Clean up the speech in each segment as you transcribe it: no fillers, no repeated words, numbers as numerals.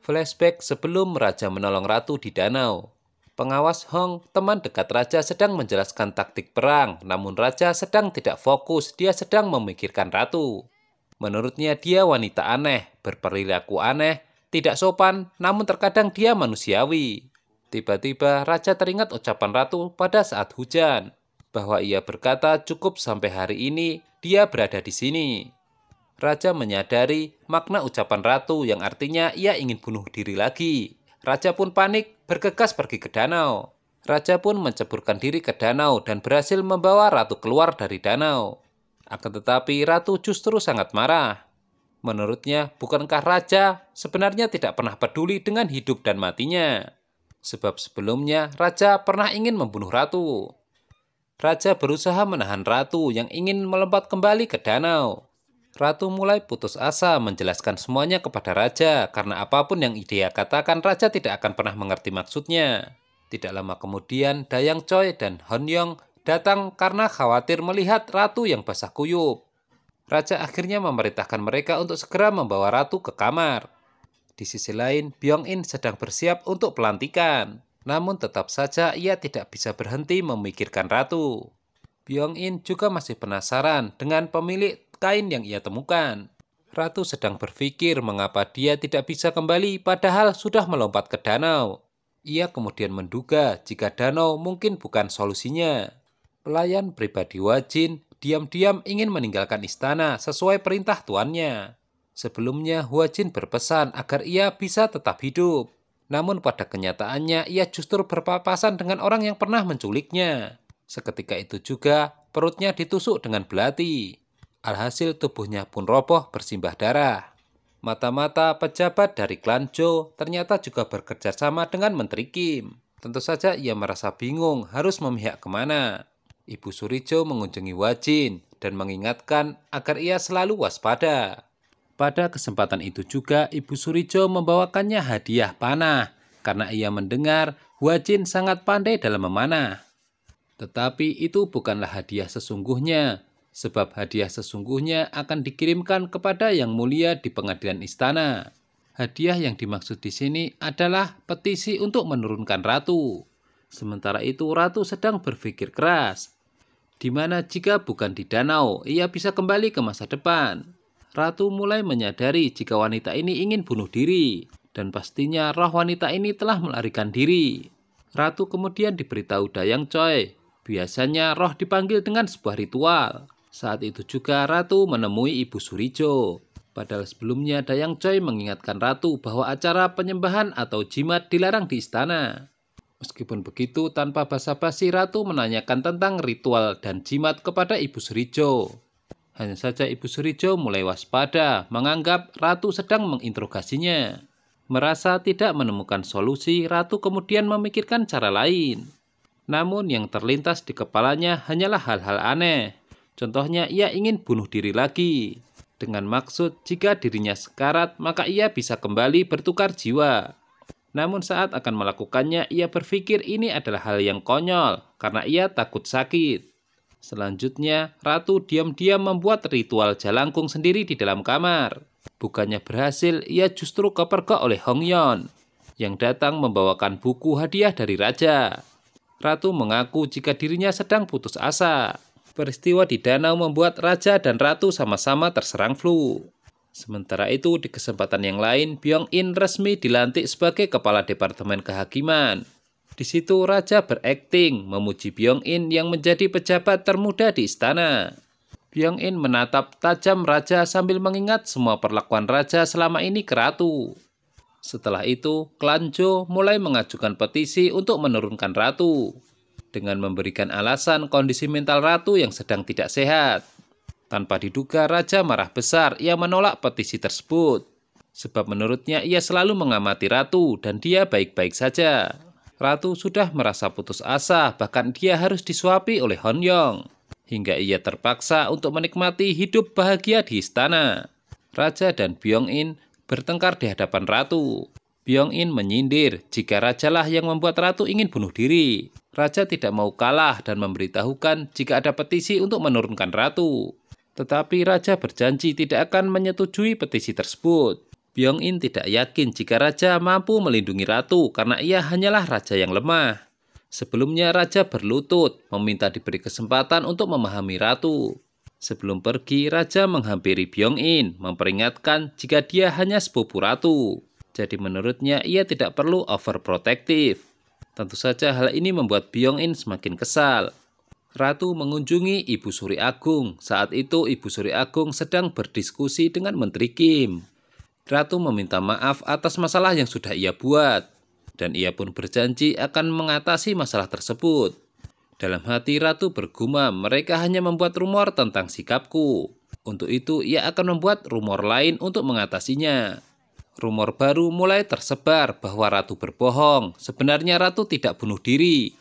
Flashback sebelum raja menolong ratu di danau. Pengawas Hong, teman dekat raja, sedang menjelaskan taktik perang, namun raja sedang tidak fokus, dia sedang memikirkan ratu. Menurutnya dia wanita aneh, berperilaku aneh, tidak sopan, namun terkadang dia manusiawi. Tiba-tiba raja teringat ucapan ratu pada saat hujan, bahwa ia berkata cukup sampai hari ini dia berada di sini. Raja menyadari makna ucapan ratu yang artinya ia ingin bunuh diri lagi. Raja pun panik, bergegas pergi ke danau. Raja pun menceburkan diri ke danau dan berhasil membawa ratu keluar dari danau. Akan tetapi ratu justru sangat marah. Menurutnya, bukankah raja sebenarnya tidak pernah peduli dengan hidup dan matinya? Sebab sebelumnya raja pernah ingin membunuh ratu. Raja berusaha menahan ratu yang ingin melompat kembali ke danau. Ratu mulai putus asa menjelaskan semuanya kepada raja, karena apapun yang dia katakan, raja tidak akan pernah mengerti maksudnya. Tidak lama kemudian, Dayang Choi dan Honyong datang karena khawatir melihat ratu yang basah kuyup. Raja akhirnya memerintahkan mereka untuk segera membawa ratu ke kamar. Di sisi lain, Byong-in sedang bersiap untuk pelantikan. Namun tetap saja ia tidak bisa berhenti memikirkan ratu. Byong-in juga masih penasaran dengan pemilik kain yang ia temukan. Ratu sedang berpikir mengapa dia tidak bisa kembali padahal sudah melompat ke danau. Ia kemudian menduga jika danau mungkin bukan solusinya. Pelayan pribadi Huajin diam-diam ingin meninggalkan istana sesuai perintah tuannya. Sebelumnya Huajin berpesan agar ia bisa tetap hidup. Namun pada kenyataannya ia justru berpapasan dengan orang yang pernah menculiknya. Seketika itu juga perutnya ditusuk dengan belati. Alhasil tubuhnya pun roboh bersimbah darah. Mata-mata pejabat dari klan Zhou ternyata juga bekerja sama dengan Menteri Kim. Tentu saja ia merasa bingung harus memihak kemana. Ibu Surijo mengunjungi Huajin dan mengingatkan agar ia selalu waspada. Pada kesempatan itu juga Ibu Surijo membawakannya hadiah panah karena ia mendengar Huajin sangat pandai dalam memanah. Tetapi itu bukanlah hadiah sesungguhnya. Sebab hadiah sesungguhnya akan dikirimkan kepada Yang Mulia di pengadilan istana. Hadiah yang dimaksud di sini adalah petisi untuk menurunkan ratu. Sementara itu ratu sedang berpikir keras. Di mana jika bukan di danau, ia bisa kembali ke masa depan. Ratu mulai menyadari jika wanita ini ingin bunuh diri. Dan pastinya roh wanita ini telah melarikan diri. Ratu kemudian diberitahu Dayang Choi. Biasanya roh dipanggil dengan sebuah ritual. Saat itu juga Ratu menemui Ibu Surijo. Padahal sebelumnya Dayang Choi mengingatkan Ratu bahwa acara penyembahan atau jimat dilarang di istana. Meskipun begitu, tanpa basa-basi Ratu menanyakan tentang ritual dan jimat kepada Ibu Surijo. Hanya saja Ibu Surijo mulai waspada, menganggap Ratu sedang menginterogasinya. Merasa tidak menemukan solusi, Ratu kemudian memikirkan cara lain. Namun yang terlintas di kepalanya hanyalah hal-hal aneh. Contohnya ia ingin bunuh diri lagi. Dengan maksud jika dirinya sekarat maka ia bisa kembali bertukar jiwa. Namun saat akan melakukannya ia berpikir ini adalah hal yang konyol karena ia takut sakit. Selanjutnya Ratu diam-diam membuat ritual jalangkung sendiri di dalam kamar. Bukannya berhasil, ia justru kepergok oleh Hongyeon yang datang membawakan buku hadiah dari raja. Ratu mengaku jika dirinya sedang putus asa. Peristiwa di danau membuat raja dan ratu sama-sama terserang flu. Sementara itu, di kesempatan yang lain, Byong-in resmi dilantik sebagai kepala Departemen Kehakiman. Di situ raja berakting memuji Byong-in yang menjadi pejabat termuda di istana. Byong-in menatap tajam raja sambil mengingat semua perlakuan raja selama ini ke ratu. Setelah itu, klan Zhou mulai mengajukan petisi untuk menurunkan ratu. Dengan memberikan alasan kondisi mental ratu yang sedang tidak sehat. Tanpa diduga, raja marah besar. Ia menolak petisi tersebut. Sebab menurutnya ia selalu mengamati ratu dan dia baik-baik saja. Ratu sudah merasa putus asa, bahkan dia harus disuapi oleh Honyong. Hingga ia terpaksa untuk menikmati hidup bahagia di istana. Raja dan Byong-in bertengkar di hadapan ratu. Byong-in menyindir jika rajalah yang membuat ratu ingin bunuh diri. Raja tidak mau kalah dan memberitahukan jika ada petisi untuk menurunkan ratu. Tetapi raja berjanji tidak akan menyetujui petisi tersebut. Byong-in tidak yakin jika raja mampu melindungi ratu karena ia hanyalah raja yang lemah. Sebelumnya raja berlutut, meminta diberi kesempatan untuk memahami ratu. Sebelum pergi, raja menghampiri Byong-in, memperingatkan jika dia hanya sepupu ratu. Jadi menurutnya ia tidak perlu overprotective. Tentu saja hal ini membuat Byong-in semakin kesal. Ratu mengunjungi Ibu Suri Agung. Saat itu Ibu Suri Agung sedang berdiskusi dengan Menteri Kim. Ratu meminta maaf atas masalah yang sudah ia buat, dan ia pun berjanji akan mengatasi masalah tersebut. Dalam hati Ratu bergumam, mereka hanya membuat rumor tentang sikapku. Untuk itu ia akan membuat rumor lain untuk mengatasinya. Rumor baru mulai tersebar bahwa Ratu berbohong. Sebenarnya Ratu tidak bunuh diri.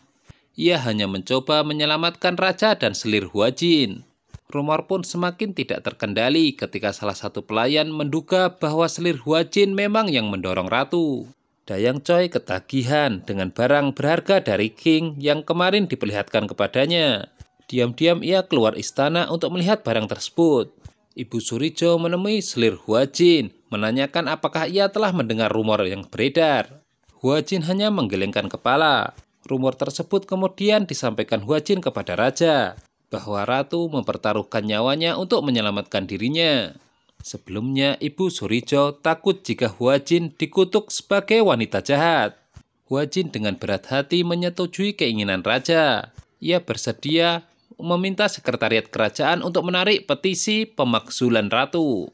Ia hanya mencoba menyelamatkan raja dan selir Huajin. Rumor pun semakin tidak terkendali ketika salah satu pelayan menduga bahwa selir Huajin memang yang mendorong Ratu. Dayang Choi ketagihan dengan barang berharga dari King yang kemarin diperlihatkan kepadanya. Diam-diam ia keluar istana untuk melihat barang tersebut. Ibu Surijo menemui selir Huajin, menanyakan apakah ia telah mendengar rumor yang beredar. Huajin hanya menggelengkan kepala. Rumor tersebut kemudian disampaikan Huajin kepada raja, bahwa ratu mempertaruhkan nyawanya untuk menyelamatkan dirinya. Sebelumnya, Ibu Surijo takut jika Huajin dikutuk sebagai wanita jahat. Huajin dengan berat hati menyetujui keinginan raja. Ia bersedia meminta sekretariat kerajaan untuk menarik petisi pemakzulan ratu.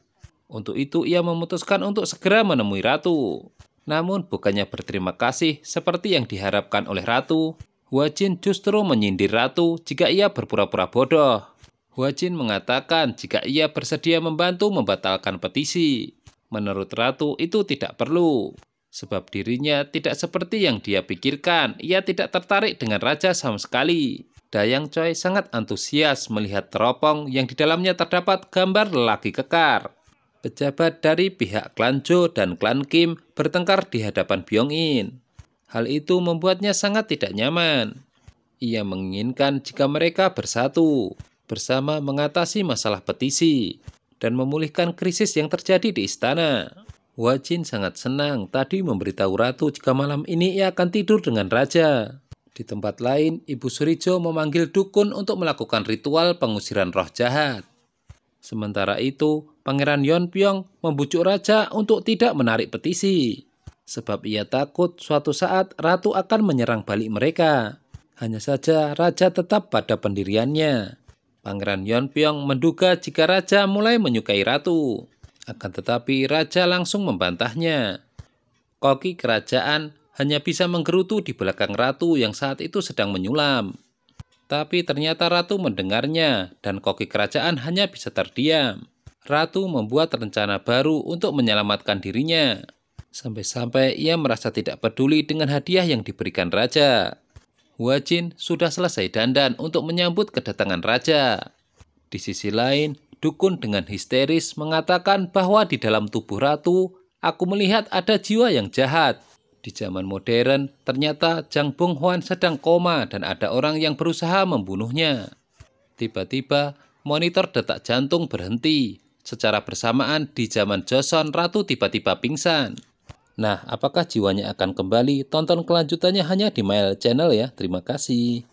Untuk itu, ia memutuskan untuk segera menemui ratu. Namun, bukannya berterima kasih seperti yang diharapkan oleh ratu, Huajin justru menyindir ratu jika ia berpura-pura bodoh. Huajin mengatakan jika ia bersedia membantu membatalkan petisi. Menurut ratu itu tidak perlu, sebab dirinya tidak seperti yang dia pikirkan. Ia tidak tertarik dengan raja sama sekali. Dayang Choi sangat antusias melihat teropong yang di dalamnya terdapat gambar lelaki kekar. Pejabat dari pihak klan Jo dan klan Kim bertengkar di hadapan Byong-in. Hal itu membuatnya sangat tidak nyaman. Ia menginginkan jika mereka bersatu, bersama mengatasi masalah petisi, dan memulihkan krisis yang terjadi di istana. Huajin sangat senang tadi memberitahu ratu jika malam ini ia akan tidur dengan raja. Di tempat lain, Ibu Surijo memanggil dukun untuk melakukan ritual pengusiran roh jahat. Sementara itu, Pangeran Yeonpyong membujuk raja untuk tidak menarik petisi, sebab ia takut suatu saat ratu akan menyerang balik mereka. Hanya saja raja tetap pada pendiriannya. Pangeran Yeonpyong menduga jika raja mulai menyukai ratu. Akan tetapi raja langsung membantahnya. Koki kerajaan hanya bisa menggerutu di belakang ratu yang saat itu sedang menyulam. Tapi ternyata ratu mendengarnya dan koki kerajaan hanya bisa terdiam. Ratu membuat rencana baru untuk menyelamatkan dirinya. Sampai-sampai ia merasa tidak peduli dengan hadiah yang diberikan raja. Huajin sudah selesai dandan untuk menyambut kedatangan raja. Di sisi lain, dukun dengan histeris mengatakan bahwa di dalam tubuh ratu, aku melihat ada jiwa yang jahat. Di zaman modern, ternyata Jang Bong-hwan sedang koma dan ada orang yang berusaha membunuhnya. Tiba-tiba, monitor detak jantung berhenti. Secara bersamaan di zaman Joseon, ratu tiba-tiba pingsan. Nah, apakah jiwanya akan kembali? Tonton kelanjutannya hanya di Mail Channel ya. Terima kasih.